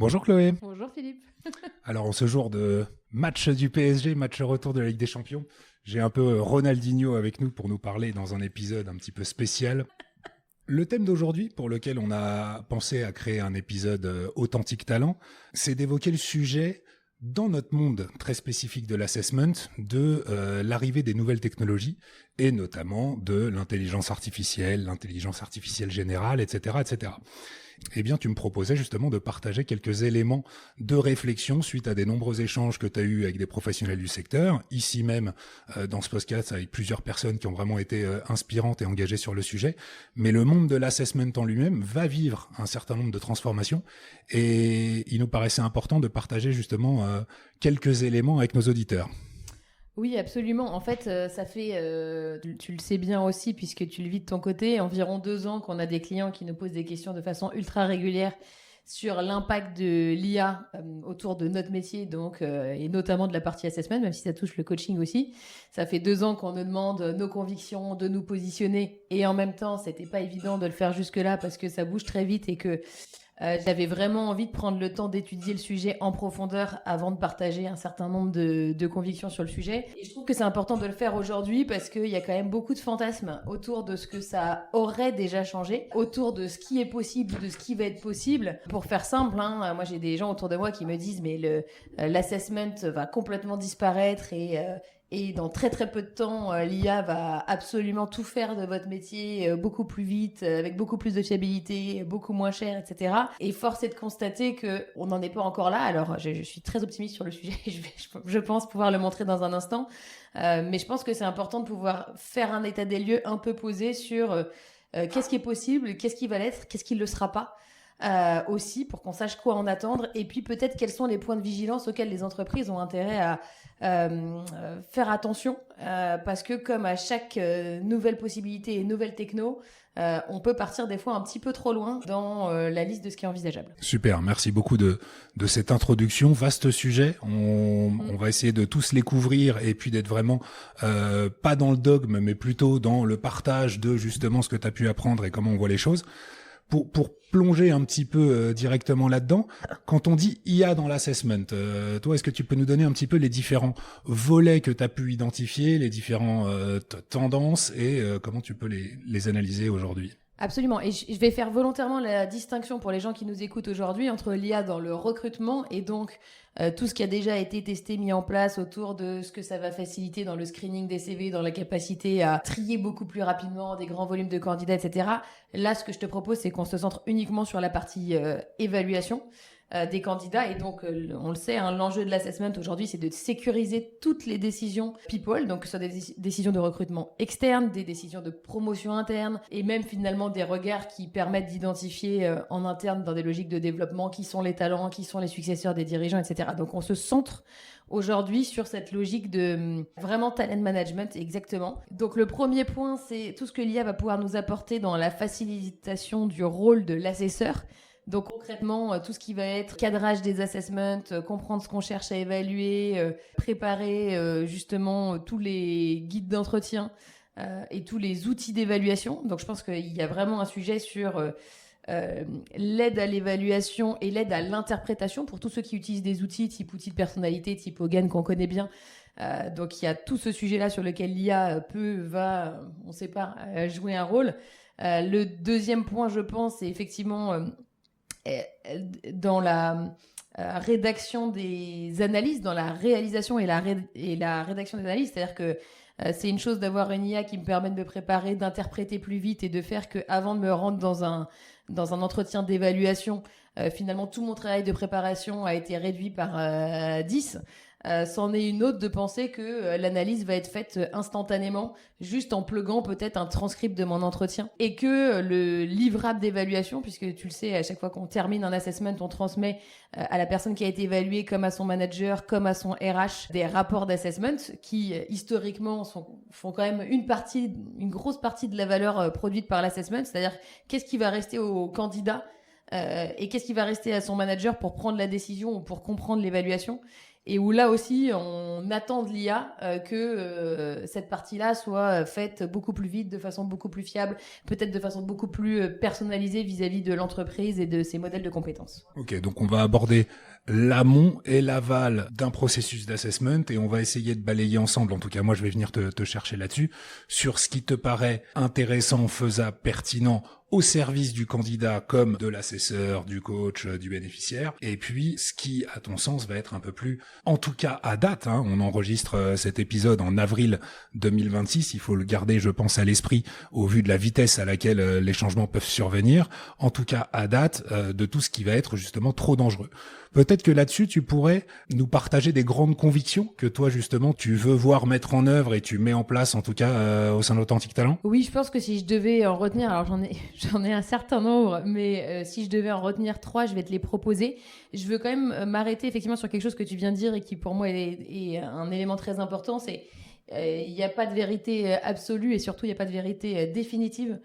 Bonjour Chloé. Bonjour Philippe. Alors en ce jour de match du PSG, match retour de la Ligue des Champions, j'ai un peu Ronaldinho avec nous pour nous parler dans un épisode un petit peu spécial. Le thème d'aujourd'hui, pour lequel on a pensé à créer un épisode authentique talent, c'est d'évoquer le sujet dans notre monde très spécifique de l'assessment, de l'arrivée des nouvelles technologies et notamment de l'intelligence artificielle générale, etc., etc. Eh bien, tu me proposais justement de partager quelques éléments de réflexion suite à des nombreux échanges que tu as eus avec des professionnels du secteur, ici même dans ce podcast avec plusieurs personnes qui ont vraiment été inspirantes et engagées sur le sujet. Mais le monde de l'assessment en lui-même va vivre un certain nombre de transformations et il nous paraissait important de partager justement quelques éléments avec nos auditeurs. Oui, absolument. En fait, ça fait, tu le sais bien aussi, puisque tu le vis de ton côté, environ 2 ans qu'on a des clients qui nous posent des questions de façon ultra régulière sur l'impact de l'IA autour de notre métier, donc, et notamment de la partie assessment, même si ça touche le coaching aussi. Ça fait 2 ans qu'on nous demande nos convictions, de nous positionner, et en même temps, c'était pas évident de le faire jusque-là parce que ça bouge très vite et que j'avais vraiment envie de prendre le temps d'étudier le sujet en profondeur avant de partager un certain nombre de convictions sur le sujet. Et je trouve que c'est important de le faire aujourd'hui parce qu'il y a quand même beaucoup de fantasmes autour de ce que ça aurait déjà changé, autour de ce qui est possible, de ce qui va être possible. Pour faire simple, moi j'ai des gens autour de moi qui me disent mais l'assessment va complètement disparaître et dans très très peu de temps, l'IA va absolument tout faire de votre métier beaucoup plus vite, avec beaucoup plus de fiabilité, beaucoup moins cher, etc. Et force est de constater qu'on n'en est pas encore là. Alors, je suis très optimiste sur le sujet. Je pense pouvoir le montrer dans un instant. Mais je pense que c'est important de pouvoir faire un état des lieux un peu posé sur qu'est-ce qui est possible, qu'est-ce qui va l'être, qu'est-ce qui ne le sera pas. Aussi pour qu'on sache quoi en attendre et puis peut-être quels sont les points de vigilance auxquels les entreprises ont intérêt à faire attention parce que comme à chaque nouvelle possibilité et nouvelle techno, on peut partir des fois un petit peu trop loin dans la liste de ce qui est envisageable. Super, merci beaucoup de cette introduction. Vaste sujet, on va essayer de tous les couvrir et puis d'être vraiment pas dans le dogme mais plutôt dans le partage de justement ce que tu as pu apprendre et comment on voit les choses. Pour plonger un petit peu directement là-dedans, quand on dit IA dans l'assessment, toi, est-ce que tu peux nous donner un petit peu les différents volets que tu as pu identifier, les différentes tendances et comment tu peux les analyser aujourd'hui ? Absolument. Et je vais faire volontairement la distinction pour les gens qui nous écoutent aujourd'hui entre l'IA dans le recrutement et donc tout ce qui a déjà été testé, mis en place autour de ce que ça va faciliter dans le screening des CV, dans la capacité à trier beaucoup plus rapidement des grands volumes de candidats, etc. Là, ce que je te propose, c'est qu'on se centre uniquement sur la partie évaluation des candidats. Et donc, on le sait, l'enjeu de l'assessment aujourd'hui, c'est de sécuriser toutes les décisions people, donc que ce soit des décisions de recrutement externe, des décisions de promotion interne, et même finalement des regards qui permettent d'identifier en interne dans des logiques de développement qui sont les talents, qui sont les successeurs des dirigeants, etc. Donc, on se centre aujourd'hui sur cette logique de vraiment talent management, exactement. Donc le premier point, c'est tout ce que l'IA va pouvoir nous apporter dans la facilitation du rôle de l'assesseur. Donc concrètement, tout ce qui va être cadrage des assessments, comprendre ce qu'on cherche à évaluer, préparer justement tous les guides d'entretien et tous les outils d'évaluation. Donc je pense qu'il y a vraiment un sujet sur l'aide à l'évaluation et l'aide à l'interprétation pour tous ceux qui utilisent des outils type outils de personnalité, type Hogan qu'on connaît bien. Donc il y a tout ce sujet-là sur lequel l'IA on ne sait pas, jouer un rôle. Le deuxième point, je pense, c'est effectivement dans la rédaction des analyses, dans la réalisation et la rédaction des analyses. C'est-à-dire que c'est une chose d'avoir une IA qui me permet de me préparer, d'interpréter plus vite et de faire qu'avant de me rendre dans un entretien d'évaluation, finalement tout mon travail de préparation a été réduit par 10. C'en est une autre de penser que l'analyse va être faite instantanément, juste en pluguant peut-être un transcript de mon entretien. Et que le livrable d'évaluation, puisque tu le sais, à chaque fois qu'on termine un assessment, on transmet à la personne qui a été évaluée, comme à son manager, comme à son RH, des rapports d'assessment qui, historiquement, font quand même une grosse partie de la valeur produite par l'assessment. C'est-à-dire, qu'est-ce qui va rester au candidat et qu'est-ce qui va rester à son manager pour prendre la décision ou pour comprendre l'évaluation. et où là aussi on attend de l'IA que cette partie-là soit faite beaucoup plus vite, de façon beaucoup plus fiable, peut-être de façon beaucoup plus personnalisée vis-à-vis de l'entreprise et de ses modèles de compétences. Ok, donc on va aborder l'amont et l'aval d'un processus d'assessment et on va essayer de balayer ensemble, en tout cas moi je vais venir te chercher là-dessus, sur ce qui te paraît intéressant, faisable, pertinent au service du candidat comme de l'assesseur, du coach, du bénéficiaire, et puis ce qui, à ton sens, va être un peu plus, en tout cas à date, on enregistre cet épisode en avril 2026, il faut le garder, je pense, à l'esprit au vu de la vitesse à laquelle les changements peuvent survenir, en tout cas à date, de tout ce qui va être justement trop dangereux. Peut-être que là-dessus, tu pourrais nous partager des grandes convictions que toi, justement, tu veux voir mettre en œuvre et tu mets en place, en tout cas, au sein d'Authentic Talent. Oui, je pense que si je devais en retenir, alors j'en ai un certain nombre, mais si je devais en retenir 3, je vais te les proposer. Je veux quand même m'arrêter effectivement sur quelque chose que tu viens de dire et qui pour moi est un élément très important, c'est il n'y a pas de vérité absolue et surtout il n'y a pas de vérité définitive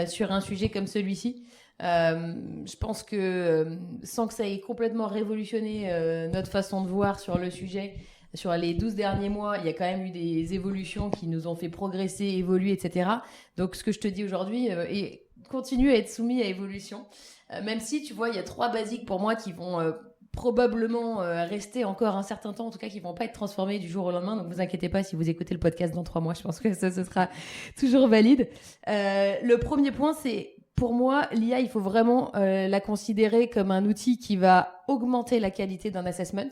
sur un sujet comme celui-ci. Je pense que sans que ça ait complètement révolutionné notre façon de voir sur le sujet, sur les 12 derniers mois, il y a quand même eu des évolutions qui nous ont fait progresser, évoluer, etc. Donc ce que je te dis aujourd'hui continue à être soumis à évolution. Même si, tu vois, il y a 3 basiques pour moi qui vont probablement rester encore un certain temps, en tout cas qui vont pas être transformés du jour au lendemain. Donc vous inquiétez pas si vous écoutez le podcast dans 3 mois, je pense que ce sera toujours valide. Le premier point, c'est pour moi, l'IA, il faut vraiment la considérer comme un outil qui va augmenter la qualité d'un assessment,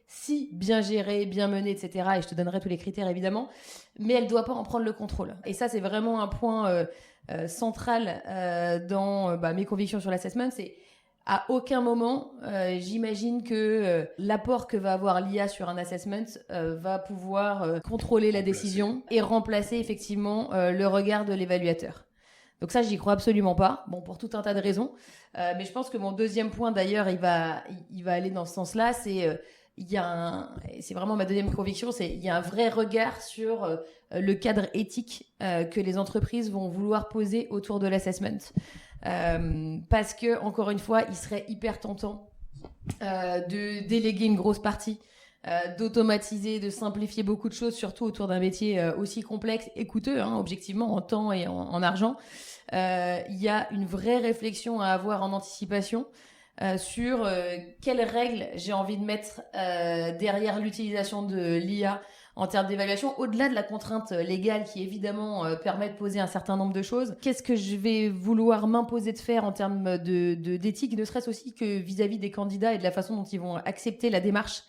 si bien géré, bien mené, etc. Et je te donnerai tous les critères, évidemment. Mais elle ne doit pas en prendre le contrôle. Et ça, c'est vraiment un point central dans mes convictions sur l'assessment. C'est à aucun moment, j'imagine que l'apport que va avoir l'IA sur un assessment va pouvoir contrôler la décision et remplacer effectivement le regard de l'évaluateur. Donc ça, j'y crois absolument pas. Bon, pour tout un tas de raisons. Mais je pense que mon deuxième point, d'ailleurs, il va aller dans ce sens-là. C'est c'est vraiment ma deuxième conviction, c'est il y a un vrai regard sur le cadre éthique que les entreprises vont vouloir poser autour de l'assessment. Parce que, encore une fois, il serait hyper tentant de déléguer une grosse partie, d'automatiser, de simplifier beaucoup de choses, surtout autour d'un métier aussi complexe et coûteux, objectivement, en temps et en argent. Il y a une vraie réflexion à avoir en anticipation sur quelles règles j'ai envie de mettre derrière l'utilisation de l'IA en termes d'évaluation, au-delà de la contrainte légale qui évidemment permet de poser un certain nombre de choses. Qu'est-ce que je vais vouloir m'imposer de faire en termes d'éthique, ne serait-ce aussi que vis-à-vis des candidats et de la façon dont ils vont accepter la démarche.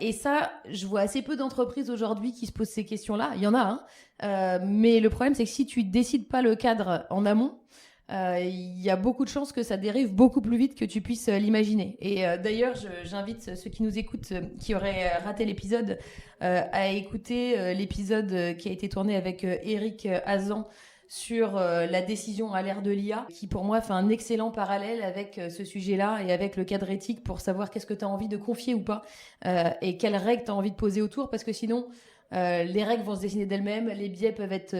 Et ça, je vois assez peu d'entreprises aujourd'hui qui se posent ces questions-là. Il y en a, mais le problème, c'est que si tu décides pas le cadre en amont, il y a beaucoup de chances que ça dérive beaucoup plus vite que tu puisses l'imaginer. Et d'ailleurs, j'invite ceux qui nous écoutent, qui auraient raté l'épisode, à écouter l'épisode qui a été tourné avec Eric Hazan sur la décision à l'ère de l'IA, qui pour moi fait un excellent parallèle avec ce sujet-là et avec le cadre éthique pour savoir qu'est-ce que tu as envie de confier ou pas et quelles règles tu as envie de poser autour, parce que sinon les règles vont se dessiner d'elles-mêmes, les biais peuvent être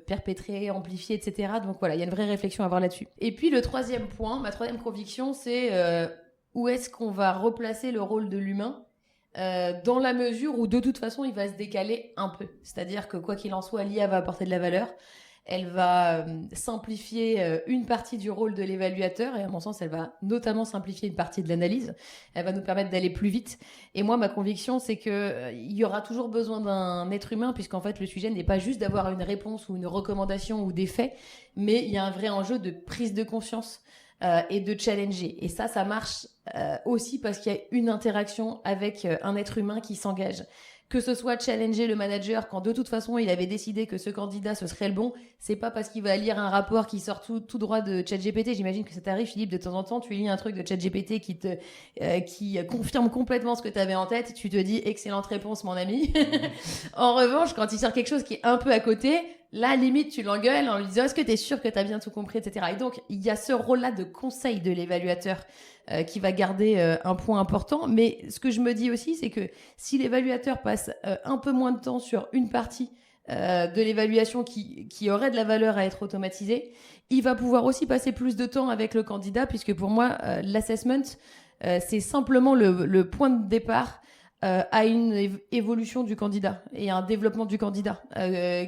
perpétrés, amplifiés, etc. Donc voilà, il y a une vraie réflexion à avoir là-dessus. Et puis le troisième point, ma troisième conviction, c'est où est-ce qu'on va replacer le rôle de l'humain dans la mesure où de toute façon il va se décaler un peu. C'est-à-dire que quoi qu'il en soit, l'IA va apporter de la valeur. Elle va simplifier une partie du rôle de l'évaluateur et à mon sens, elle va notamment simplifier une partie de l'analyse. Elle va nous permettre d'aller plus vite. Et moi, ma conviction, c'est que il y aura toujours besoin d'un être humain, puisqu'en fait, le sujet n'est pas juste d'avoir une réponse ou une recommandation ou des faits, mais il y a un vrai enjeu de prise de conscience et de challenger. Et ça marche aussi parce qu'il y a une interaction avec un être humain qui s'engage. Que ce soit challenger le manager quand de toute façon il avait décidé que ce candidat ce serait le bon, c'est pas parce qu'il va lire un rapport qui sort tout droit de ChatGPT. J'imagine que ça t'arrive, Philippe, de temps en temps, tu lis un truc de ChatGPT qui confirme complètement ce que tu avais en tête, tu te dis excellente réponse mon ami. En revanche, quand il sort quelque chose qui est un peu à côté, là limite tu l'engueules en lui disant est-ce que tu es sûr que tu as bien tout compris, etc. Et donc il y a ce rôle-là de conseil de l'évaluateur qui va garder un point important. Mais ce que je me dis aussi, c'est que si l'évaluateur passe un peu moins de temps sur une partie de l'évaluation qui aurait de la valeur à être automatisée, il va pouvoir aussi passer plus de temps avec le candidat, puisque pour moi, l'assessment, c'est simplement le point de départ à une évolution du candidat et un développement du candidat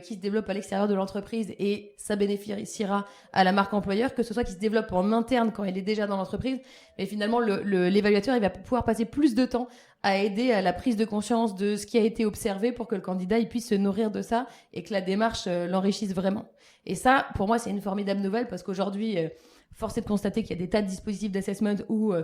qui se développe à l'extérieur de l'entreprise, et ça bénéficiera à la marque employeur, que ce soit qui se développe en interne quand il est déjà dans l'entreprise. Mais finalement, l'évaluateur, il va pouvoir passer plus de temps à aider à la prise de conscience de ce qui a été observé pour que le candidat il puisse se nourrir de ça et que la démarche l'enrichisse vraiment. Et ça, pour moi, c'est une formidable nouvelle, parce qu'aujourd'hui, force est de constater qu'il y a des tas de dispositifs d'assessment où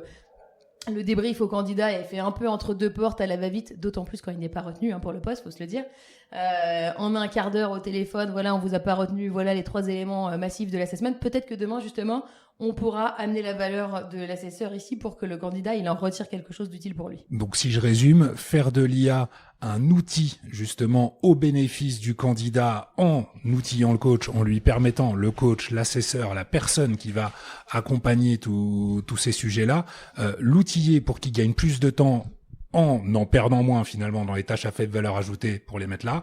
le débrief au candidat est fait un peu entre deux portes à la va-vite, d'autant plus quand il n'est pas retenu pour le poste, faut se le dire. En un quart d'heure au téléphone, voilà, on vous a pas retenu, voilà les 3 éléments massifs de l'assessment. Peut-être que demain, justement, on pourra amener la valeur de l'assesseur ici pour que le candidat, il en retire quelque chose d'utile pour lui. Donc si je résume, faire de l'IA un outil justement au bénéfice du candidat en outillant le coach, en lui permettant, le coach, l'assesseur, la personne qui va accompagner tous ces sujets-là, l'outiller pour qu'il gagne plus de temps en perdant moins finalement dans les tâches à faible valeur ajoutée pour les mettre là,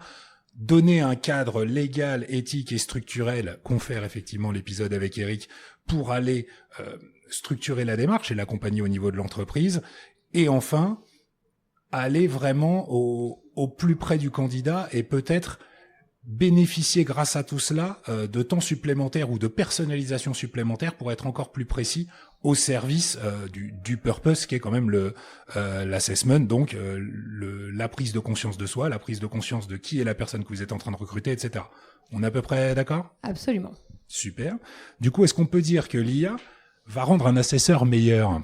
donner un cadre légal, éthique et structurel, confère effectivement l'épisode avec Eric, pour aller structurer la démarche et l'accompagner au niveau de l'entreprise, et enfin aller vraiment au plus près du candidat et peut-être bénéficier grâce à tout cela de temps supplémentaire ou de personnalisation supplémentaire pour être encore plus précis au service du purpose qui est quand même l'assessment, donc la prise de conscience de soi, la prise de conscience de qui est la personne que vous êtes en train de recruter, etc. On est à peu près d'accord ? Absolument. Super. Du coup, est-ce qu'on peut dire que l'IA va rendre un assesseur meilleur ?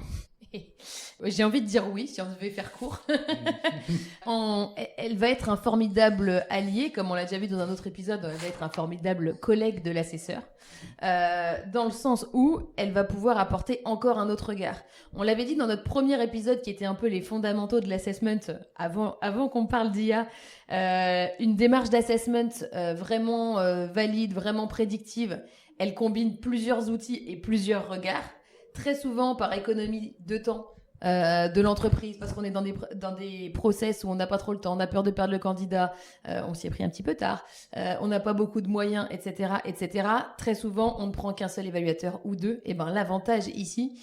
J'ai envie de dire oui, si on devait faire court. Elle va être un formidable allié, comme on l'a déjà vu dans un autre épisode, elle va être un formidable collègue de l'assesseur, dans le sens où elle va pouvoir apporter encore un autre regard. On l'avait dit dans notre premier épisode, qui était un peu les fondamentaux de l'assessment, avant qu'on parle d'IA, une démarche d'assessment vraiment valide, vraiment prédictive. Elle combine plusieurs outils et plusieurs regards, très souvent par économie de temps de l'entreprise, parce qu'on est dans des process où on n'a pas trop le temps, on a peur de perdre le candidat, on s'y est pris un petit peu tard, on n'a pas beaucoup de moyens, etc., etc. Très souvent, on ne prend qu'un seul évaluateur ou deux. Et ben l'avantage ici,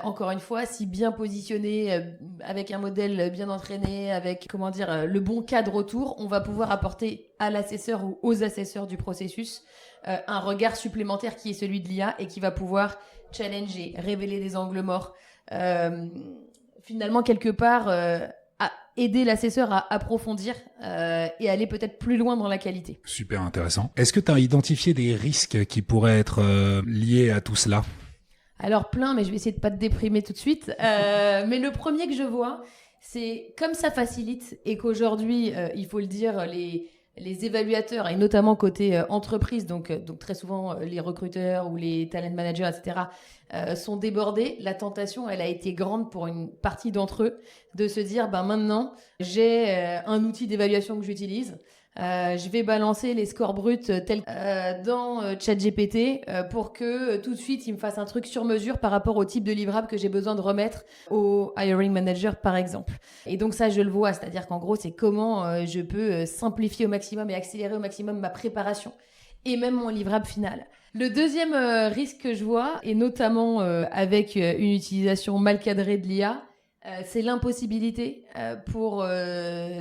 encore une fois, si bien positionné, avec un modèle bien entraîné, avec le bon cadre autour, on va pouvoir apporter à l'assesseur ou aux assesseurs du processus un regard supplémentaire qui est celui de l'IA et qui va pouvoir challenger, révéler des angles morts, finalement quelque part à aider l'assesseur à approfondir et aller peut-être plus loin dans la qualité. Super intéressant. Est-ce que tu as identifié des risques qui pourraient être liés à tout cela ? Alors plein, mais je vais essayer de pas te déprimer tout de suite. Mais le premier que je vois, c'est comme ça facilite et qu'aujourd'hui, il faut le dire, les évaluateurs, et notamment côté entreprise, donc très souvent les recruteurs ou les talent managers, etc., sont débordés. La tentation, elle a été grande pour une partie d'entre eux de se dire, maintenant, j'ai un outil d'évaluation que j'utilise. Je vais balancer les scores bruts tels dans ChatGPT pour que tout de suite il me fasse un truc sur mesure par rapport au type de livrable que j'ai besoin de remettre au hiring manager par exemple. Et donc ça je le vois, c'est-à-dire qu'en gros c'est comment je peux simplifier au maximum et accélérer au maximum ma préparation et même mon livrable final. Le deuxième risque que je vois, et notamment avec une utilisation mal cadrée de l'IA, c'est l'impossibilité pour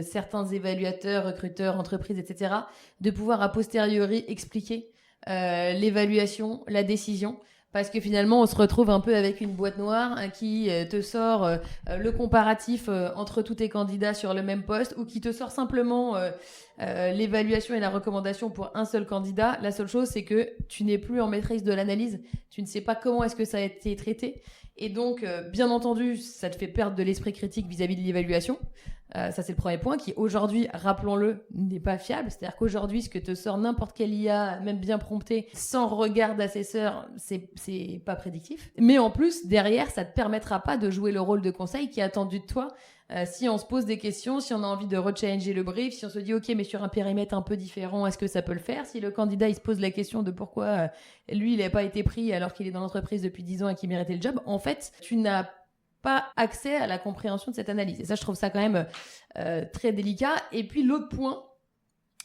certains évaluateurs, recruteurs, entreprises, etc., de pouvoir a posteriori expliquer l'évaluation, la décision, parce que finalement on se retrouve un peu avec une boîte noire qui te sort le comparatif entre tous tes candidats sur le même poste, ou qui te sort simplement l'évaluation et la recommandation pour un seul candidat. La seule chose, c'est que tu n'es plus en maîtrise de l'analyse, tu ne sais pas comment est-ce que ça a été traité. Et donc, bien entendu, ça te fait perdre de l'esprit critique vis-à-vis de l'évaluation. Ça, c'est le premier point qui, aujourd'hui, rappelons-le, n'est pas fiable. C'est-à-dire qu'aujourd'hui, ce que te sort n'importe quel IA, même bien prompté, sans regard d'assesseur, c'est pas prédictif. Mais en plus, derrière, ça te permettra pas de jouer le rôle de conseil qui est attendu de toi. Si on se pose des questions, si on a envie de rechallenger le brief, si on se dit ok mais sur un périmètre un peu différent, est-ce que ça peut le faire ? Si le candidat il se pose la question de pourquoi lui il n'a pas été pris alors qu'il est dans l'entreprise depuis 10 ans et qu'il méritait le job, en fait tu n'as pas accès à la compréhension de cette analyse. Et ça je trouve ça quand même très délicat. Et puis l'autre point,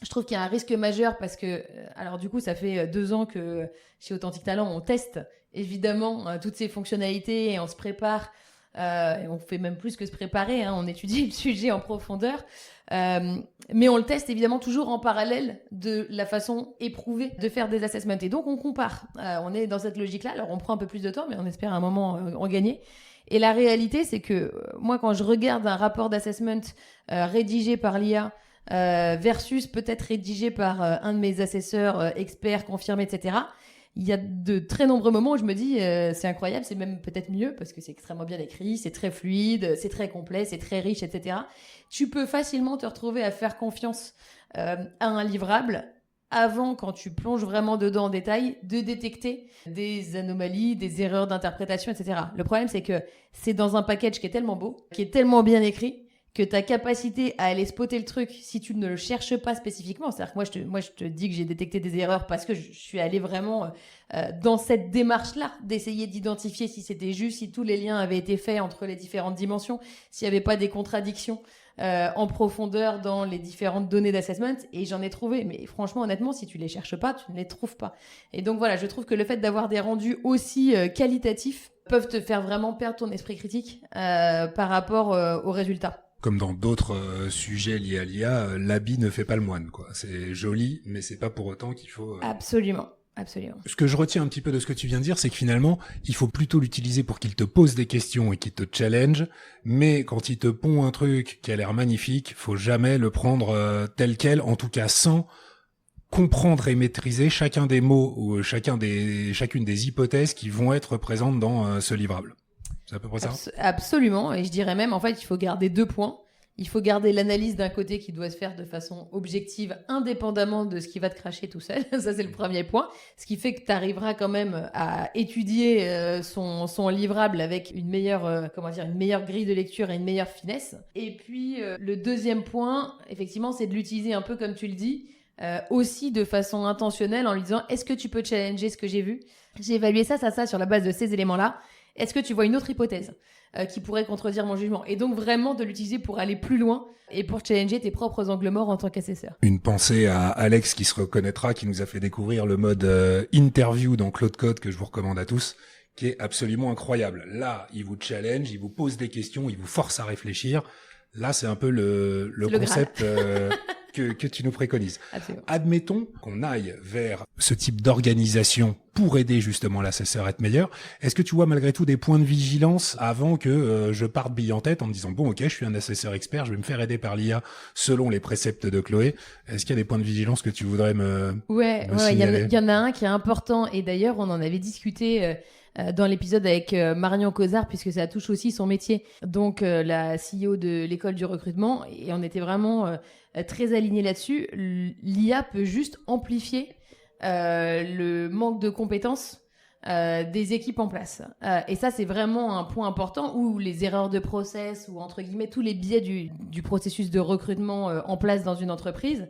je trouve qu'il y a un risque majeur parce que, alors du coup ça fait 2 ans que chez Authentic Talent on teste évidemment toutes ces fonctionnalités et on se prépare Et on fait même plus que se préparer, hein, on étudie le sujet en profondeur. Mais on le teste évidemment toujours en parallèle de la façon éprouvée de faire des assessments. Et donc on compare. On est dans cette logique-là. Alors on prend un peu plus de temps, mais on espère à un moment en gagner. Et la réalité, c'est que moi, quand je regarde un rapport d'assessment rédigé par l'IA versus peut-être rédigé par un de mes assesseurs experts confirmés, etc., il y a de très nombreux moments où je me dis c'est incroyable, c'est même peut-être mieux parce que c'est extrêmement bien écrit, c'est très fluide, c'est très complet, c'est très riche, etc. Tu peux facilement te retrouver à faire confiance à un livrable avant, quand tu plonges vraiment dedans en détail, de détecter des anomalies, des erreurs d'interprétation, etc. Le problème, c'est que c'est dans un package qui est tellement beau, qui est tellement bien écrit, que ta capacité à aller spotter le truc, si tu ne le cherches pas spécifiquement, c'est-à-dire que moi, je te dis que j'ai détecté des erreurs parce que je suis allée vraiment dans cette démarche-là, d'essayer d'identifier si c'était juste, si tous les liens avaient été faits entre les différentes dimensions, s'il n'y avait pas des contradictions en profondeur dans les différentes données d'assessment, et j'en ai trouvé. Mais franchement, honnêtement, si tu les cherches pas, tu ne les trouves pas. Et donc voilà, je trouve que le fait d'avoir des rendus aussi qualitatifs peuvent te faire vraiment perdre ton esprit critique par rapport aux résultats. Comme dans d'autres sujets liés à l'IA, l'habit ne fait pas le moine, quoi. C'est joli, mais c'est pas pour autant qu'il faut... Absolument. Absolument. Ce que je retiens un petit peu de ce que tu viens de dire, c'est que finalement, il faut plutôt l'utiliser pour qu'il te pose des questions et qu'il te challenge, mais quand il te pond un truc qui a l'air magnifique, faut jamais le prendre tel quel, en tout cas sans comprendre et maîtriser chacun des mots ou chacune des hypothèses qui vont être présentes dans ce livrable. C'est à peu près ça ? Absolument, et je dirais même, en fait, il faut garder 2 points. Il faut garder l'analyse d'un côté qui doit se faire de façon objective, indépendamment de ce qui va te cracher tout seul. Ça, c'est le premier point. Ce qui fait que tu arriveras quand même à étudier son livrable avec une meilleure grille de lecture et une meilleure finesse. Et puis, le deuxième point, effectivement, c'est de l'utiliser un peu comme tu le dis, aussi de façon intentionnelle en lui disant, est-ce que tu peux challenger ce que j'ai vu ? J'ai évalué ça sur la base de ces éléments-là. Est-ce que tu vois une autre hypothèse qui pourrait contredire mon jugement ? Et donc vraiment de l'utiliser pour aller plus loin et pour challenger tes propres angles morts en tant qu'assesseur. Une pensée à Alex qui se reconnaîtra, qui nous a fait découvrir le mode interview dans Claude Code que je vous recommande à tous, qui est absolument incroyable. Là, il vous challenge, il vous pose des questions, il vous force à réfléchir. Là, c'est un peu le concept que tu nous préconises. Absolument. Admettons qu'on aille vers ce type d'organisation pour aider justement l'assesseur à être meilleur. Est-ce que tu vois malgré tout des points de vigilance avant que je parte bille en tête en me disant bon ok, je suis un assesseur expert, je vais me faire aider par l'IA selon les préceptes de Chloé. Est-ce qu'il y a des points de vigilance que tu voudrais me signaler ? Il y en a un qui est important et d'ailleurs on en avait discuté dans l'épisode avec Marion Cozard, puisque ça touche aussi son métier, donc la CEO de l'école du recrutement, et on était vraiment très alignés là-dessus. L'IA peut juste amplifier le manque de compétences des équipes en place. Et ça, c'est vraiment un point important où les erreurs de process ou entre guillemets tous les biais du processus de recrutement en place dans une entreprise.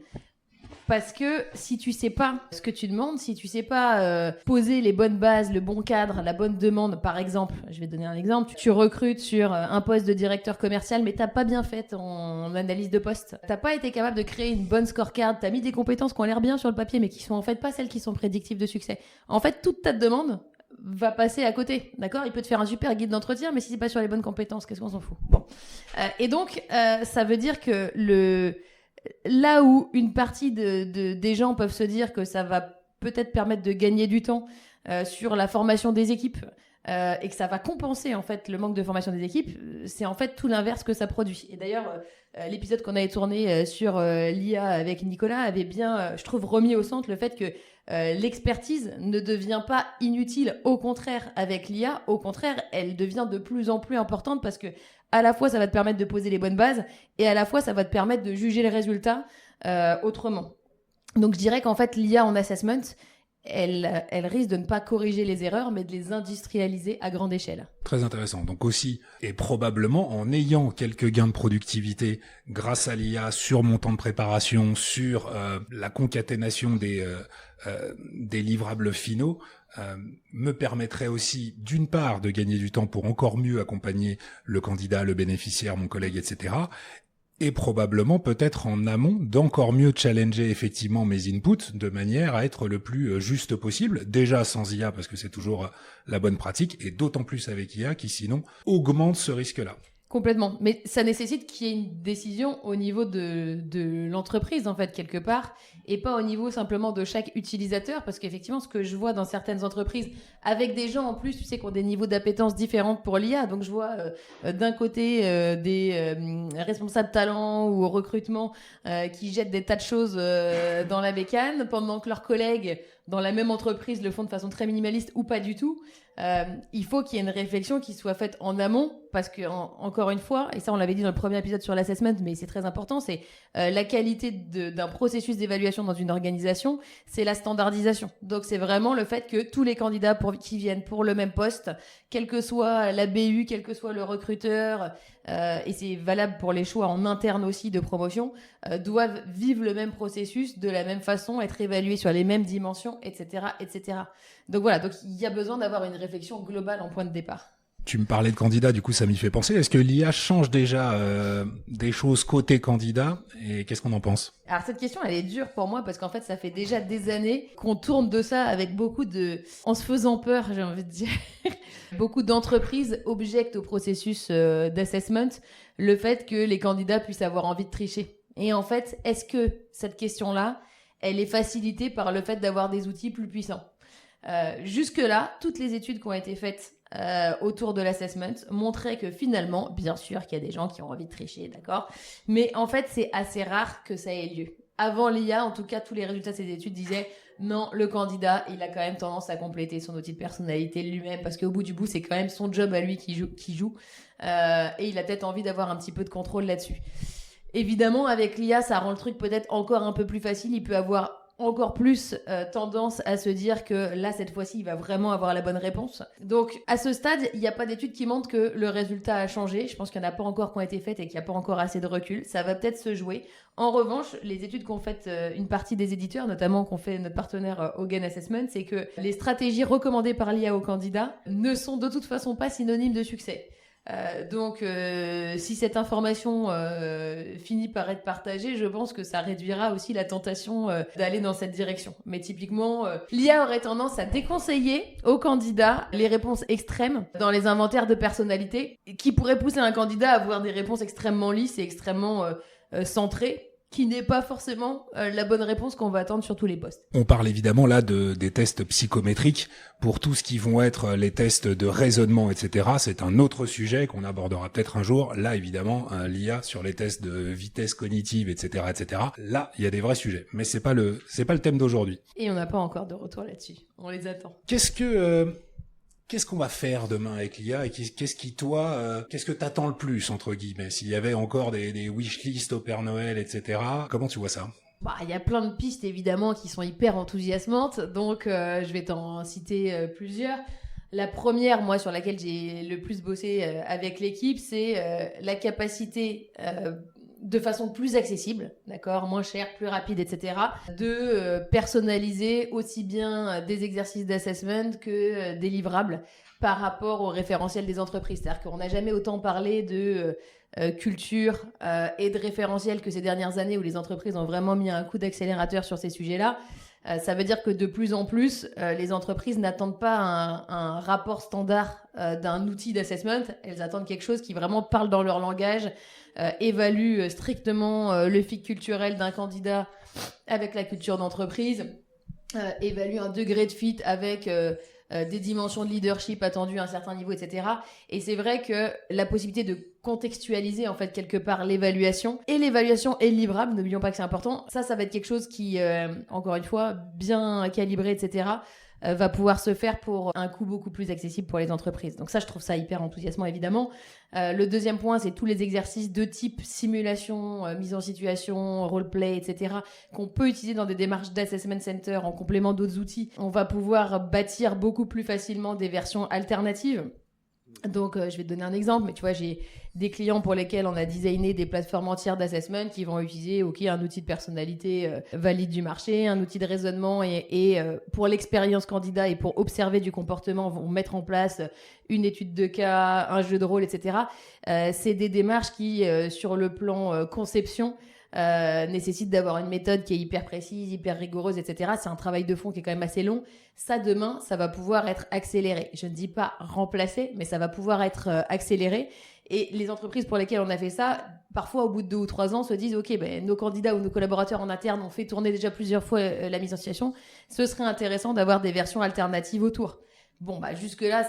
Parce que si tu sais pas ce que tu demandes, si tu sais pas poser les bonnes bases, le bon cadre, la bonne demande, par exemple, je vais te donner un exemple, tu recrutes sur un poste de directeur commercial, mais t'as pas bien fait ton analyse de poste. T'as pas été capable de créer une bonne scorecard, t'as mis des compétences qui ont l'air bien sur le papier, mais qui sont en fait pas celles qui sont prédictives de succès. En fait, toute ta demande va passer à côté, d'accord ? Il peut te faire un super guide d'entretien, mais si c'est pas sur les bonnes compétences, qu'est-ce qu'on s'en fout ? Bon. Et donc, ça veut dire que là où une partie des gens peuvent se dire que ça va peut-être permettre de gagner du temps sur la formation des équipes et que ça va compenser en fait le manque de formation des équipes, c'est en fait tout l'inverse que ça produit. Et d'ailleurs, l'épisode qu'on avait tourné sur l'IA avec Nicolas avait bien, je trouve, remis au centre le fait que l'expertise ne devient pas inutile, au contraire, avec l'IA. Au contraire, elle devient de plus en plus importante parce que à la fois, ça va te permettre de poser les bonnes bases et à la fois, ça va te permettre de juger les résultats autrement. Donc, je dirais qu'en fait, l'IA en assessment, elle risque de ne pas corriger les erreurs, mais de les industrialiser à grande échelle. Très intéressant. Donc aussi, et probablement en ayant quelques gains de productivité grâce à l'IA sur mon temps de préparation, sur la concaténation des livrables finaux, me permettrait aussi, d'une part, de gagner du temps pour encore mieux accompagner le candidat, le bénéficiaire, mon collègue, etc., et probablement peut-être en amont d'encore mieux challenger effectivement mes inputs de manière à être le plus juste possible, déjà sans IA parce que c'est toujours la bonne pratique, et d'autant plus avec IA qui sinon augmente ce risque-là. Complètement. Mais ça nécessite qu'il y ait une décision au niveau de l'entreprise, en fait, quelque part, et pas au niveau simplement de chaque utilisateur, parce qu'effectivement, ce que je vois dans certaines entreprises, avec des gens en plus, tu sais, qui ont des niveaux d'appétence différents pour l'IA, donc je vois d'un côté des responsables talent ou au recrutement qui jettent des tas de choses dans la bécane, pendant que leurs collègues dans la même entreprise le font de façon très minimaliste ou pas du tout. Il faut qu'il y ait une réflexion qui soit faite en amont, parce que encore une fois, et ça on l'avait dit dans le premier épisode sur l'assessment, mais c'est très important, c'est la qualité d'un processus d'évaluation dans une organisation, c'est la standardisation. Donc c'est vraiment le fait que tous les candidats qui viennent pour le même poste, quel que soit la BU, quel que soit le recruteur, et c'est valable pour les choix en interne aussi de promotion, doivent vivre le même processus de la même façon, être évalués sur les mêmes dimensions, etc., etc. Donc voilà, donc il y a besoin d'avoir une réflexion globale en point de départ. Tu me parlais de candidats, du coup ça m'y fait penser. Est-ce que l'IA change déjà des choses côté candidat, et qu'est-ce qu'on en pense? Alors cette question elle est dure pour moi parce qu'en fait ça fait déjà des années qu'on tourne de ça avec en se faisant peur, j'ai envie de dire. Beaucoup d'entreprises objectent au processus d'assessment le fait que les candidats puissent avoir envie de tricher. Et en fait, est-ce que cette question-là, elle est facilitée par le fait d'avoir des outils plus puissants? Jusque-là, toutes les études qui ont été faites autour de l'assessment montraient que finalement, bien sûr qu'il y a des gens qui ont envie de tricher, d'accord, mais en fait c'est assez rare que ça ait lieu. Avant l'IA, en tout cas, tous les résultats de ces études disaient non, le candidat, il a quand même tendance à compléter son outil de personnalité lui-même, parce qu'au bout du bout, c'est quand même son job à lui qui joue et il a peut-être envie d'avoir un petit peu de contrôle là-dessus. Évidemment, avec l'IA, ça rend le truc peut-être encore un peu plus facile. Il peut avoir encore plus tendance à se dire que là, cette fois-ci, il va vraiment avoir la bonne réponse. Donc, à ce stade, il n'y a pas d'études qui montrent que le résultat a changé. Je pense qu'il n'y en a pas encore qui ont été faites et qu'il n'y a pas encore assez de recul. Ça va peut-être se jouer. En revanche, les études qu'ont faites une partie des éditeurs, notamment qu'ont fait notre partenaire Hogan Assessment, c'est que les stratégies recommandées par l'IA aux candidats ne sont de toute façon pas synonymes de succès. Donc, si cette information finit par être partagée, je pense que ça réduira aussi la tentation d'aller dans cette direction. Mais typiquement, l'IA aurait tendance à déconseiller aux candidats les réponses extrêmes dans les inventaires de personnalité, qui pourraient pousser un candidat à avoir des réponses extrêmement lisses et extrêmement centrées, qui n'est pas forcément la bonne réponse qu'on va attendre sur tous les postes. On parle évidemment là des tests psychométriques. Pour tout ce qui vont être les tests de raisonnement, etc., c'est un autre sujet qu'on abordera peut-être un jour. Là, évidemment, l'IA sur les tests de vitesse cognitive, etc., etc., là, il y a des vrais sujets. Mais c'est pas le thème d'aujourd'hui. Et on n'a pas encore de retour là-dessus. On les attend. Qu'est-ce qu'on va faire demain avec l'IA, et qu'est-ce que t'attends le plus, entre guillemets? S'il y avait encore des wishlists au Père Noël, etc., comment tu vois ça? Il y a plein de pistes évidemment qui sont hyper enthousiasmantes, donc je vais t'en citer plusieurs. La première, moi, sur laquelle j'ai le plus bossé avec l'équipe, c'est la capacité de façon plus accessible, d'accord, moins cher, plus rapide, etc., de personnaliser aussi bien des exercices d'assessment que des livrables par rapport au référentiel des entreprises. C'est-à-dire qu'on n'a jamais autant parlé de culture et de référentiel que ces dernières années où les entreprises ont vraiment mis un coup d'accélérateur sur ces sujets-là. Ça veut dire que de plus en plus, les entreprises n'attendent pas un rapport standard d'un outil d'assessment. Elles attendent quelque chose qui vraiment parle dans leur langage, évalue strictement le fit culturel d'un candidat avec la culture d'entreprise, évalue un degré de fit avec des dimensions de leadership attendues à un certain niveau, etc. Et c'est vrai que la possibilité de contextualiser en fait quelque part l'évaluation et le livrable, n'oublions pas que c'est important, ça va être quelque chose qui, encore une fois, bien calibré, etc., va pouvoir se faire pour un coût beaucoup plus accessible pour les entreprises. Donc ça, je trouve ça hyper enthousiasmant, évidemment. Le deuxième point, c'est tous les exercices de type simulation, mise en situation, roleplay, etc., qu'on peut utiliser dans des démarches d'assessment center en complément d'autres outils. On va pouvoir bâtir beaucoup plus facilement des versions alternatives Donc, je vais te donner un exemple, mais tu vois, j'ai des clients pour lesquels on a designé des plateformes entières d'assessment qui vont utiliser un outil de personnalité valide du marché, un outil de raisonnement et pour l'expérience candidat et pour observer du comportement, vont mettre en place une étude de cas, un jeu de rôle, etc. C'est des démarches qui, sur le plan conception, nécessite d'avoir une méthode qui est hyper précise, hyper rigoureuse, etc. C'est un travail de fond qui est quand même assez long. Ça, demain, ça va pouvoir être accéléré. Je ne dis pas remplacé, mais ça va pouvoir être accéléré. Et les entreprises pour lesquelles on a fait ça, parfois au bout de 2 ou 3 ans, se disent « Ok, nos candidats ou nos collaborateurs en interne ont fait tourner déjà plusieurs fois la mise en situation. Ce serait intéressant d'avoir des versions alternatives autour. » Bon, jusque-là,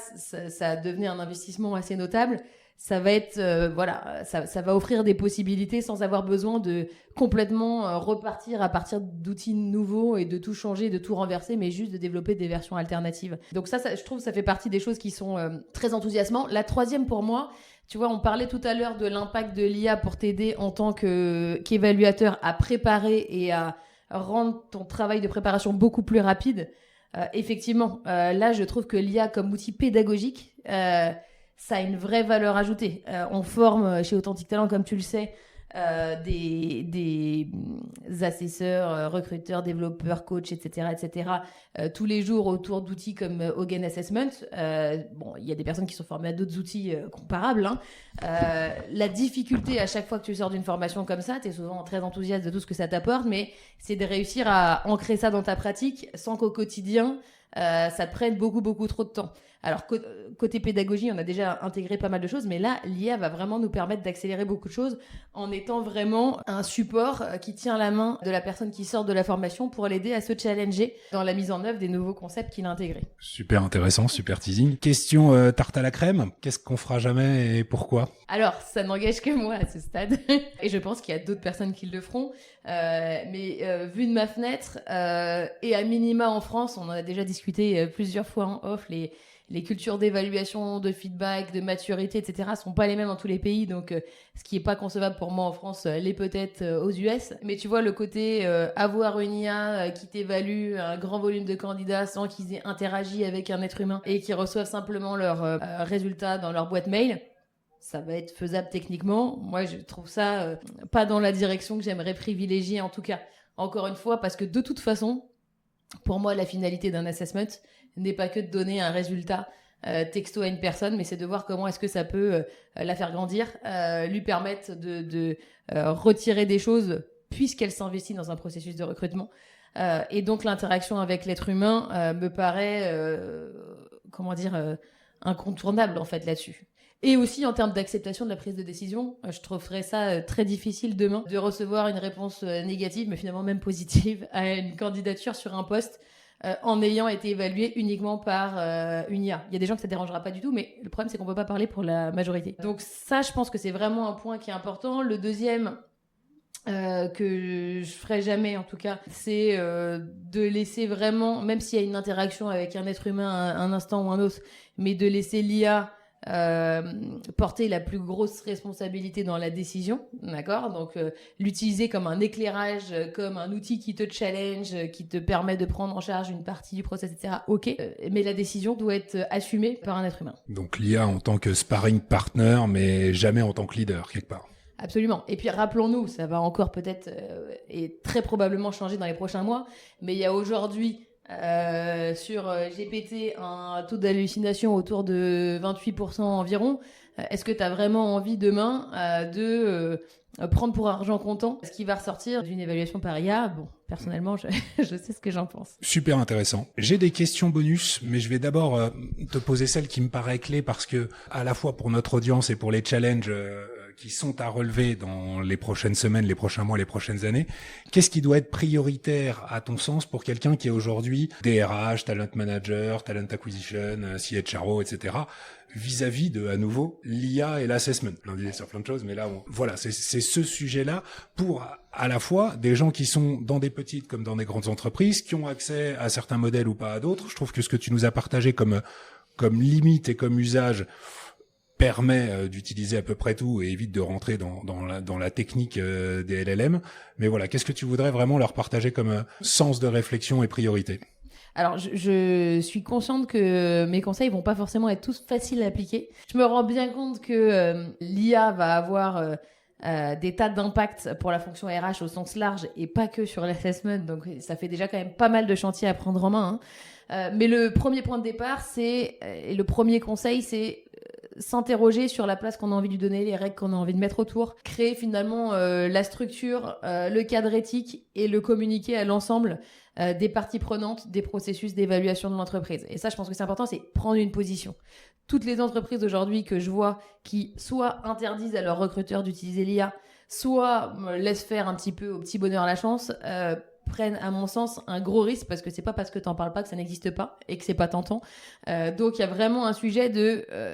ça devenait un investissement assez notable. Ça va être, ça va offrir des possibilités sans avoir besoin de complètement repartir à partir d'outils nouveaux et de tout changer, de tout renverser, mais juste de développer des versions alternatives. Donc ça je trouve, ça fait partie des choses qui sont très enthousiasmantes. La troisième pour moi, tu vois, on parlait tout à l'heure de l'impact de l'IA pour t'aider en tant qu'évaluateur à préparer et à rendre ton travail de préparation beaucoup plus rapide. Effectivement, là, je trouve que l'IA comme outil pédagogique, ça a une vraie valeur ajoutée. On forme chez Authentic Talent, comme tu le sais, des assesseurs, recruteurs, développeurs, coachs, etc., tous les jours autour d'outils comme Hogan Assessment. Il y a des personnes qui sont formées à d'autres outils comparables. La difficulté à chaque fois que tu sors d'une formation comme ça, tu es souvent très enthousiaste de tout ce que ça t'apporte, mais c'est de réussir à ancrer ça dans ta pratique sans qu'au quotidien, ça te prenne beaucoup, beaucoup trop de temps. Alors, côté pédagogie, on a déjà intégré pas mal de choses, mais là, l'IA va vraiment nous permettre d'accélérer beaucoup de choses en étant vraiment un support qui tient la main de la personne qui sort de la formation pour l'aider à se challenger dans la mise en œuvre des nouveaux concepts qu'il a intégrés. Super intéressant, super teasing. Question tarte à la crème, qu'est-ce qu'on fera jamais et pourquoi ? Alors, ça n'engage que moi à ce stade, et je pense qu'il y a d'autres personnes qui le feront, mais vu de ma fenêtre, et à minima en France, on en a déjà discuté plusieurs fois en off, les cultures d'évaluation, de feedback, de maturité, etc. sont pas les mêmes dans tous les pays, donc ce qui est pas concevable pour moi en France l'est peut-être aux US. Mais tu vois, le côté avoir une IA qui t'évalue un grand volume de candidats sans qu'ils aient interagi avec un être humain et qui reçoivent simplement leurs résultats dans leur boîte mail, ça va être faisable techniquement. Moi, je trouve ça pas dans la direction que j'aimerais privilégier en tout cas. Encore une fois, parce que de toute façon, pour moi, la finalité d'un assessment n'est pas que de donner un résultat texto à une personne, mais c'est de voir comment est-ce que ça peut la faire grandir, lui permettre de retirer des choses puisqu'elle s'investit dans un processus de recrutement. Et donc l'interaction avec l'être humain me paraît, incontournable en fait là-dessus. Et aussi en termes d'acceptation de la prise de décision, je trouverais ça très difficile demain de recevoir une réponse négative, mais finalement même positive, à une candidature sur un poste en ayant été évalué uniquement par une IA. Il y a des gens que ça ne dérangera pas du tout, mais le problème c'est qu'on ne peut pas parler pour la majorité. Donc ça, je pense que c'est vraiment un point qui est important. Le deuxième, que je ferai jamais en tout cas, c'est de laisser vraiment, même s'il y a une interaction avec un être humain un instant ou un autre, mais de laisser l'IA porter la plus grosse responsabilité dans la décision, d'accord ? Donc l'utiliser comme un éclairage, comme un outil qui te challenge, qui te permet de prendre en charge une partie du process, etc. Ok, mais la décision doit être assumée par un être humain. Donc l'IA en tant que sparring partner, mais jamais en tant que leader quelque part. Absolument. Et puis rappelons-nous, ça va encore peut-être et très probablement changer dans les prochains mois, mais il y a aujourd'hui sur GPT un taux d'hallucination autour de 28% environ. Est-ce que tu as vraiment envie demain de prendre pour argent comptant ce qui va ressortir d'une évaluation par IA ? Bon, personnellement, je sais ce que j'en pense. Super intéressant. J'ai des questions bonus, mais je vais d'abord te poser celle qui me paraît clé parce que à la fois pour notre audience et pour les challenges qui sont à relever dans les prochaines semaines, les prochains mois, les prochaines années. Qu'est-ce qui doit être prioritaire à ton sens pour quelqu'un qui est aujourd'hui DRH, talent manager, talent acquisition, CHRO, etc., vis-à-vis de, à nouveau, l'IA et l'assessment. On disait sur plein de choses, mais là, voilà, c'est ce sujet-là pour à la fois des gens qui sont dans des petites comme dans des grandes entreprises, qui ont accès à certains modèles ou pas à d'autres. Je trouve que ce que tu nous as partagé comme limite et comme usage permet d'utiliser à peu près tout et évite de rentrer dans la technique des LLM. Mais voilà, qu'est-ce que tu voudrais vraiment leur partager comme sens de réflexion et priorité ? Alors, je suis consciente que mes conseils vont pas forcément être tous faciles à appliquer. Je me rends bien compte que l'IA va avoir des tas d'impacts pour la fonction RH au sens large et pas que sur l'assessment. Donc, ça fait déjà quand même pas mal de chantiers à prendre en main. Mais le premier point de départ, et le premier conseil, c'est s'interroger sur la place qu'on a envie de lui donner, les règles qu'on a envie de mettre autour, créer finalement la structure, le cadre éthique et le communiquer à l'ensemble des parties prenantes des processus d'évaluation de l'entreprise. Et ça, je pense que c'est important, c'est prendre une position. Toutes les entreprises aujourd'hui que je vois qui soit interdisent à leurs recruteurs d'utiliser l'IA, soit laissent faire un petit peu au petit bonheur la chance, prennent à mon sens un gros risque parce que c'est pas parce que t'en parles pas que ça n'existe pas et que c'est pas tentant. Donc il y a vraiment un sujet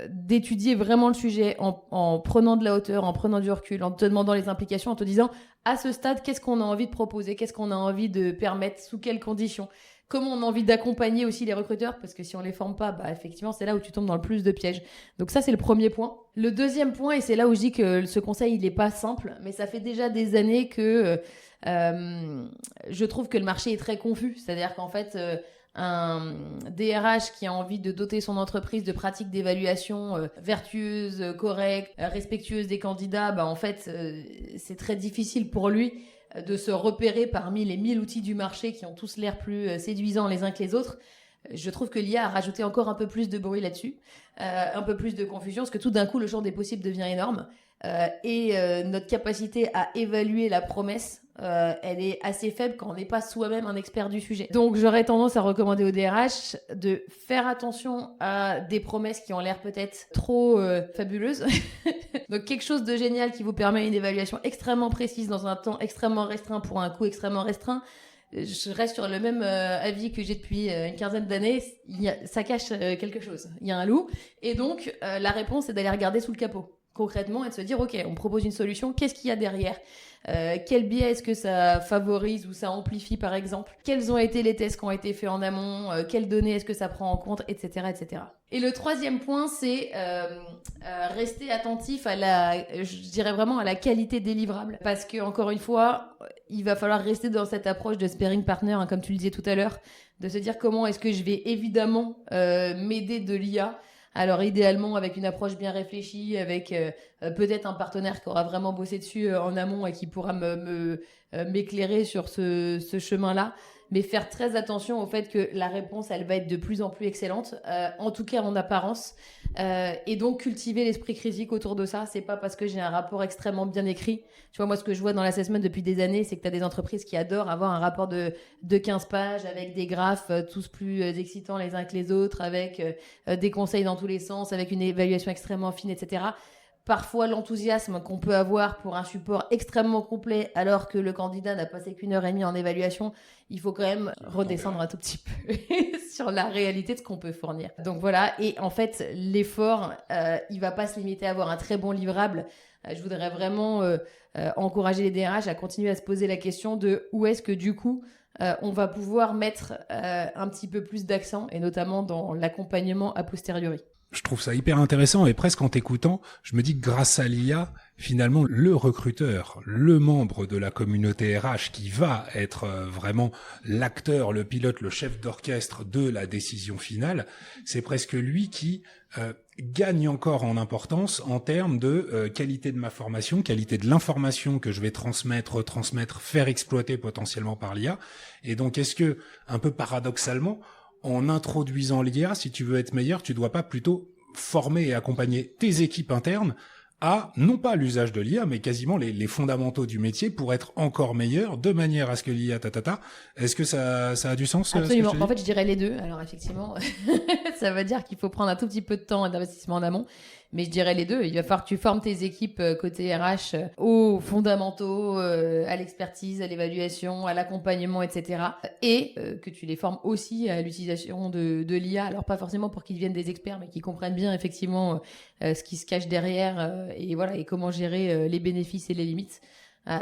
d'étudier vraiment le sujet en prenant de la hauteur, en prenant du recul, en te demandant les implications, en te disant à ce stade qu'est-ce qu'on a envie de proposer, qu'est-ce qu'on a envie de permettre, sous quelles conditions. Comment on a envie d'accompagner aussi les recruteurs, parce que si on les forme pas, effectivement, c'est là où tu tombes dans le plus de pièges. Donc ça, c'est le premier point. Le deuxième point, et c'est là où je dis que ce conseil, il est pas simple, mais ça fait déjà des années que je trouve que le marché est très confus. C'est-à-dire qu'en fait, un DRH qui a envie de doter son entreprise de pratiques d'évaluation vertueuses, correctes, respectueuses des candidats, en fait, c'est très difficile pour lui de se repérer parmi les 1000 outils du marché qui ont tous l'air plus séduisants les uns que les autres. Je trouve que l'IA a rajouté encore un peu plus de bruit là-dessus, un peu plus de confusion, parce que tout d'un coup, le champ des possibles devient énorme. Et notre capacité à évaluer la promesse, elle est assez faible quand on n'est pas soi-même un expert du sujet. Donc j'aurais tendance à recommander au DRH de faire attention à des promesses qui ont l'air peut-être trop fabuleuses. Donc quelque chose de génial qui vous permet une évaluation extrêmement précise dans un temps extrêmement restreint pour un coût extrêmement restreint. Je reste sur le même avis que j'ai depuis une quinzaine d'années. Ça cache quelque chose. Il y a un loup. Et donc la réponse, c'est d'aller regarder sous le capot concrètement et de se dire ok, on propose une solution, qu'est-ce qu'il y a derrière, quel biais est-ce que ça favorise ou ça amplifie par exemple, quels ont été les tests qui ont été faits en amont, quelles données est-ce que ça prend en compte, etc. etc. Et le troisième point, c'est rester attentif à je dirais vraiment à la qualité délivrable, parce que encore une fois, il va falloir rester dans cette approche de sparring partner, comme tu le disais tout à l'heure, de se dire comment est-ce que je vais évidemment m'aider de l'IA. Alors idéalement avec une approche bien réfléchie, avec peut-être un partenaire qui aura vraiment bossé dessus en amont et qui pourra m'éclairer sur ce chemin-là. Mais faire très attention au fait que la réponse, elle va être de plus en plus excellente, en tout cas en apparence. Et donc cultiver l'esprit critique autour de ça. C'est pas parce que j'ai un rapport extrêmement bien écrit. Tu vois, moi, ce que je vois dans l'assessment depuis des années, c'est que tu as des entreprises qui adorent avoir un rapport de 15 pages avec des graphes tous plus excitants les uns que les autres, avec des conseils dans tous les sens, avec une évaluation extrêmement fine, etc. Parfois, l'enthousiasme qu'on peut avoir pour un support extrêmement complet alors que le candidat n'a passé qu'1 heure et demie en évaluation, il faut quand même redescendre un tout petit peu sur la réalité de ce qu'on peut fournir. Donc voilà, et en fait, l'effort, il va pas se limiter à avoir un très bon livrable. Je voudrais vraiment encourager les DRH à continuer à se poser la question de où est-ce que du coup, on va pouvoir mettre un petit peu plus d'accent, et notamment dans l'accompagnement a posteriori. Je trouve ça hyper intéressant et presque en t'écoutant, je me dis que grâce à l'IA, finalement, le recruteur, le membre de la communauté RH qui va être vraiment l'acteur, le pilote, le chef d'orchestre de la décision finale, c'est presque lui qui gagne encore en importance en termes de qualité de ma formation, qualité de l'information que je vais transmettre, faire exploiter potentiellement par l'IA. Et donc, est-ce que, un peu paradoxalement, en introduisant l'IA, si tu veux être meilleur, tu dois pas plutôt former et accompagner tes équipes internes à, non pas l'usage de l'IA, mais quasiment les fondamentaux du métier pour être encore meilleur, de manière à ce que l'IA, Est-ce que ça a du sens? Absolument. En fait, je dirais les deux. Alors, effectivement, ça veut dire qu'il faut prendre un tout petit peu de temps et d'investissement en amont. Mais je dirais les deux. Il va falloir que tu formes tes équipes côté RH aux fondamentaux, à l'expertise, à l'évaluation, à l'accompagnement, etc. Et que tu les formes aussi à l'utilisation de l'IA. Alors pas forcément pour qu'ils deviennent des experts, mais qu'ils comprennent bien effectivement ce qui se cache derrière et voilà, et comment gérer les bénéfices et les limites.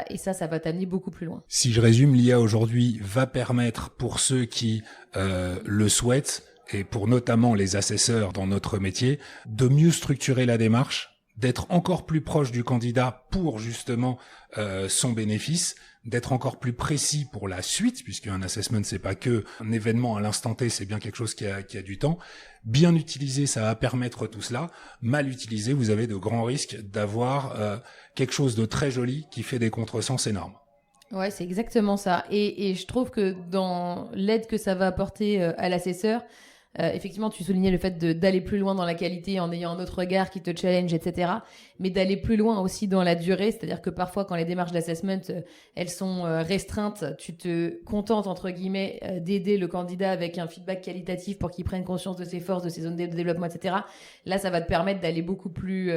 Et ça va t'amener beaucoup plus loin. Si je résume, l'IA aujourd'hui va permettre pour ceux qui le souhaitent, et pour notamment les assesseurs dans notre métier, de mieux structurer la démarche, d'être encore plus proche du candidat pour justement son bénéfice, d'être encore plus précis pour la suite, puisqu'un assessment c'est pas que un événement à l'instant T, c'est bien quelque chose qui a du temps. Bien utilisé, ça va permettre tout cela. Mal utilisé, vous avez de grands risques d'avoir quelque chose de très joli qui fait des contresens énormes. Ouais, c'est exactement ça. Et je trouve que dans l'aide que ça va apporter à l'assesseur, effectivement, tu soulignais le fait d'aller plus loin dans la qualité en ayant un autre regard qui te challenge, etc. Mais d'aller plus loin aussi dans la durée, c'est-à-dire que parfois, quand les démarches d'assessment, elles sont restreintes, tu te contentes, entre guillemets, d'aider le candidat avec un feedback qualitatif pour qu'il prenne conscience de ses forces, de ses zones de développement, etc. Là, ça va te permettre d'aller beaucoup plus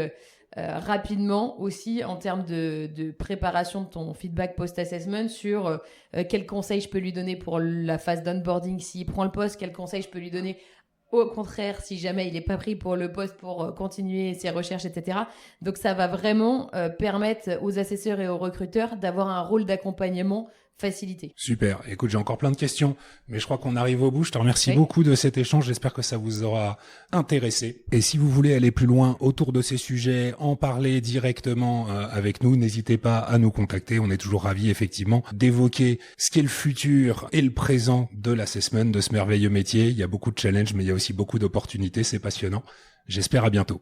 rapidement aussi en termes de préparation de ton feedback post-assessment sur quels conseils je peux lui donner pour la phase d'onboarding s'il prend le poste, quels conseils je peux lui donner au contraire si jamais il n'est pas pris pour le poste pour continuer ses recherches, etc. Donc ça va vraiment permettre aux assesseurs et aux recruteurs d'avoir un rôle d'accompagnement facilité. Super. Écoute, j'ai encore plein de questions, mais je crois qu'on arrive au bout. Je te remercie beaucoup de cet échange. J'espère que ça vous aura intéressé. Et si vous voulez aller plus loin autour de ces sujets, en parler directement avec nous, n'hésitez pas à nous contacter. On est toujours ravis, effectivement, d'évoquer ce qu'est le futur et le présent de l'assessment, de ce merveilleux métier. Il y a beaucoup de challenges, mais il y a aussi beaucoup d'opportunités. C'est passionnant. J'espère à bientôt.